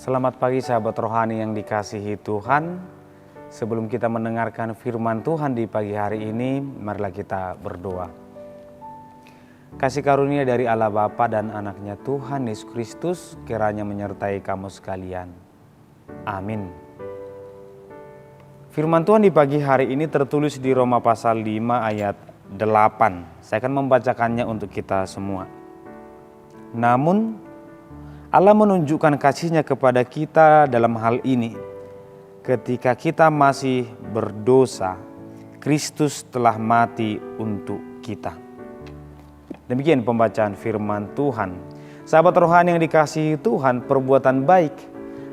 Selamat pagi sahabat rohani yang dikasihi Tuhan. Sebelum kita mendengarkan firman Tuhan di pagi hari ini, marilah kita berdoa. Kasih karunia dari Allah Bapa dan anaknya Tuhan Yesus Kristus kiranya menyertai kamu sekalian. Amin. Firman Tuhan di pagi hari ini tertulis di Roma pasal 5 ayat 8. Saya akan membacakannya untuk kita semua. Namun Allah menunjukkan kasih-Nya kepada kita dalam hal ini. Ketika kita masih berdosa, Kristus telah mati untuk kita. Demikian pembacaan firman Tuhan. Sahabat rohani yang dikasihi Tuhan, perbuatan baik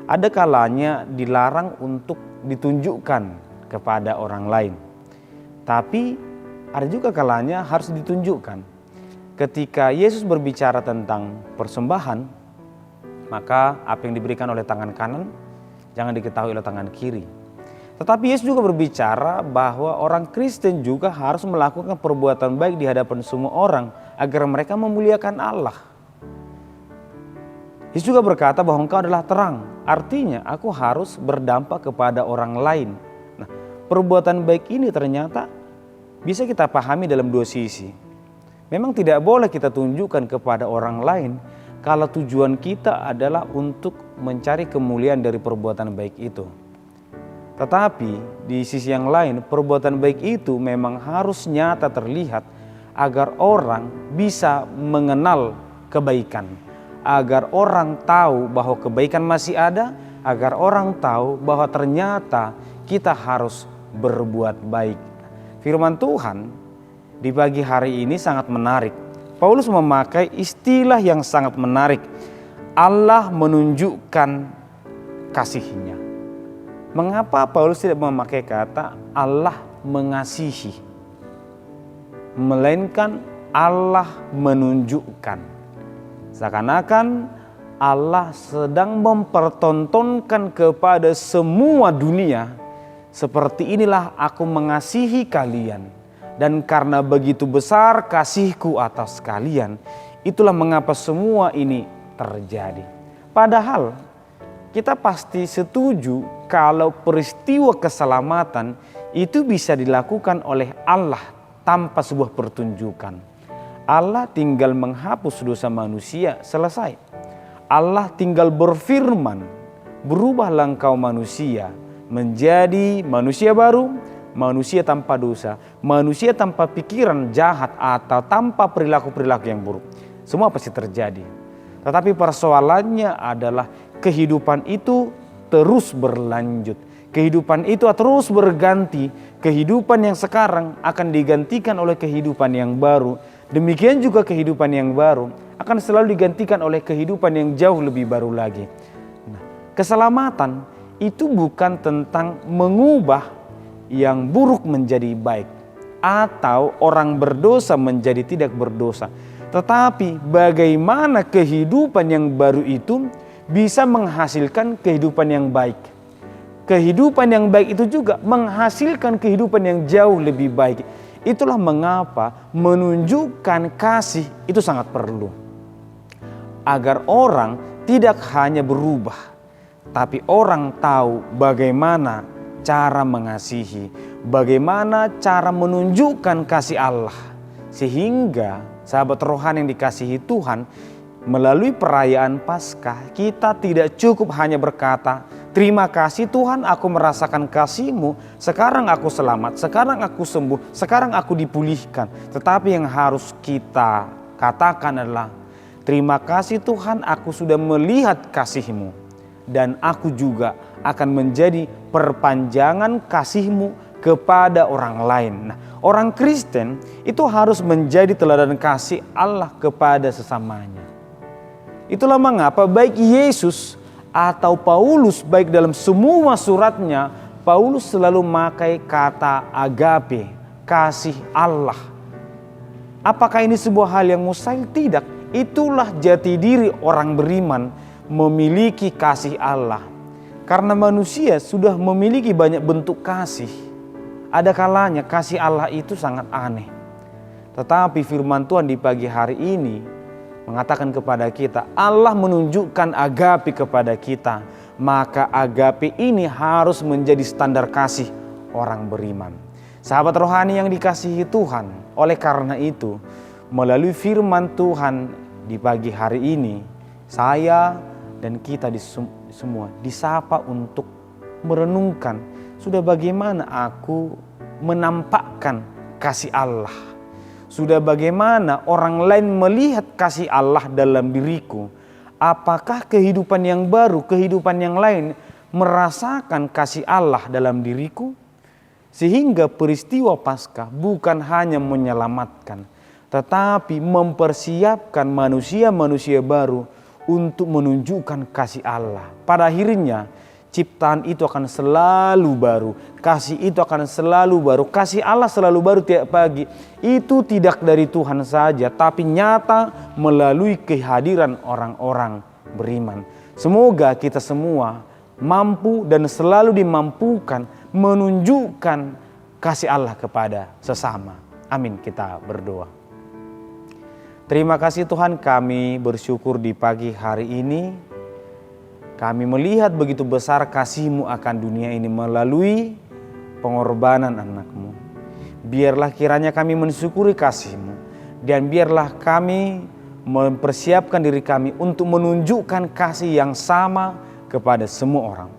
ada kalanya dilarang untuk ditunjukkan kepada orang lain. Tapi ada juga kalanya harus ditunjukkan. Ketika Yesus berbicara tentang persembahan, maka apa yang diberikan oleh tangan kanan jangan diketahui oleh tangan kiri. Tetapi Yesus juga berbicara bahwa orang Kristen juga harus melakukan perbuatan baik di hadapan semua orang agar mereka memuliakan Allah. Yesus juga berkata bahwa engkau adalah terang. Artinya aku harus berdampak kepada orang lain. Nah, perbuatan baik ini ternyata bisa kita pahami dalam dua sisi. Memang tidak boleh kita tunjukkan kepada orang lain kalau tujuan kita adalah untuk mencari kemuliaan dari perbuatan baik itu. Tetapi di sisi yang lain, perbuatan baik itu memang harus nyata terlihat agar orang bisa mengenal kebaikan. Agar orang tahu bahwa kebaikan masih ada, agar orang tahu bahwa ternyata kita harus berbuat baik. Firman Tuhan di pagi hari ini sangat menarik. Paulus memakai istilah yang sangat menarik. Allah menunjukkan kasih-Nya. Mengapa Paulus tidak memakai kata Allah mengasihi? Melainkan Allah menunjukkan. Seakan-akan Allah sedang mempertontonkan kepada semua dunia, seperti inilah aku mengasihi kalian. Dan karena begitu besar kasihku atas kalian, itulah mengapa semua ini terjadi. Padahal kita pasti setuju kalau peristiwa keselamatan itu bisa dilakukan oleh Allah tanpa sebuah pertunjukan. Allah tinggal menghapus dosa manusia, selesai. Allah tinggal berfirman, berubahlah engkau manusia menjadi manusia baru, manusia tanpa dosa, manusia tanpa pikiran jahat atau tanpa perilaku-perilaku yang buruk. Semua pasti terjadi. Tetapi persoalannya adalah kehidupan itu terus berlanjut. Kehidupan itu terus berganti. Kehidupan yang sekarang akan digantikan oleh kehidupan yang baru. Demikian juga kehidupan yang baru akan selalu digantikan oleh kehidupan yang jauh lebih baru lagi. Nah, keselamatan itu bukan tentang mengubah yang buruk menjadi baik atau orang berdosa menjadi tidak berdosa. Tetapi bagaimana kehidupan yang baru itu bisa menghasilkan kehidupan yang baik. Kehidupan yang baik itu juga menghasilkan kehidupan yang jauh lebih baik. Itulah mengapa menunjukkan kasih itu sangat perlu. Agar orang tidak hanya berubah, tapi orang tahu bagaimana cara mengasihi, bagaimana cara menunjukkan kasih Allah. Sehingga sahabat rohani yang dikasihi Tuhan, melalui perayaan Paskah kita tidak cukup hanya berkata, terima kasih Tuhan, aku merasakan kasih-Mu, sekarang aku selamat, sekarang aku sembuh, sekarang aku dipulihkan. Tetapi yang harus kita katakan adalah, terima kasih Tuhan, aku sudah melihat kasih-Mu, dan aku juga akan menjadi perpanjangan kasih-Mu kepada orang lain. Nah, orang Kristen itu harus menjadi teladan kasih Allah kepada sesamanya. Itulah mengapa baik Yesus atau Paulus, baik dalam semua suratnya, Paulus selalu memakai kata agape, kasih Allah. Apakah ini sebuah hal yang mustahil? Tidak. Itulah jati diri orang beriman, memiliki kasih Allah. Karena manusia sudah memiliki banyak bentuk kasih. Ada kalanya kasih Allah itu sangat aneh. Tetapi firman Tuhan di pagi hari ini mengatakan kepada kita, Allah menunjukkan agape kepada kita, maka agape ini harus menjadi standar kasih orang beriman. Sahabat rohani yang dikasihi Tuhan, oleh karena itu, melalui firman Tuhan di pagi hari ini, saya dan kita semua disapa untuk merenungkan, sudah bagaimana aku menampakkan kasih Allah. Sudah bagaimana orang lain melihat kasih Allah dalam diriku. Apakah kehidupan yang baru, kehidupan yang lain merasakan kasih Allah dalam diriku? Sehingga peristiwa Paskah bukan hanya menyelamatkan, tetapi mempersiapkan manusia-manusia baru untuk menunjukkan kasih Allah. Pada akhirnya ciptaan itu akan selalu baru, kasih itu akan selalu baru, kasih Allah selalu baru tiap pagi. Itu tidak dari Tuhan saja, tapi nyata melalui kehadiran orang-orang beriman. Semoga kita semua mampu dan selalu dimampukan menunjukkan kasih Allah kepada sesama. Amin, kita berdoa. Terima kasih Tuhan, kami bersyukur di pagi hari ini. Kami melihat begitu besar kasih-Mu akan dunia ini melalui pengorbanan anak-Mu. Biarlah kiranya kami mensyukuri kasih-Mu. Dan biarlah kami mempersiapkan diri kami untuk menunjukkan kasih yang sama kepada semua orang.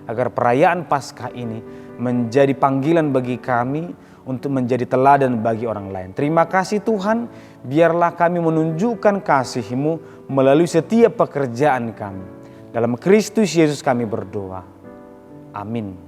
Agar perayaan Paskah ini menjadi panggilan bagi kami untuk menjadi teladan bagi orang lain. Terima kasih Tuhan, biarlah kami menunjukkan kasih-Mu melalui setiap pekerjaan kami. Dalam Kristus Yesus kami berdoa. Amin.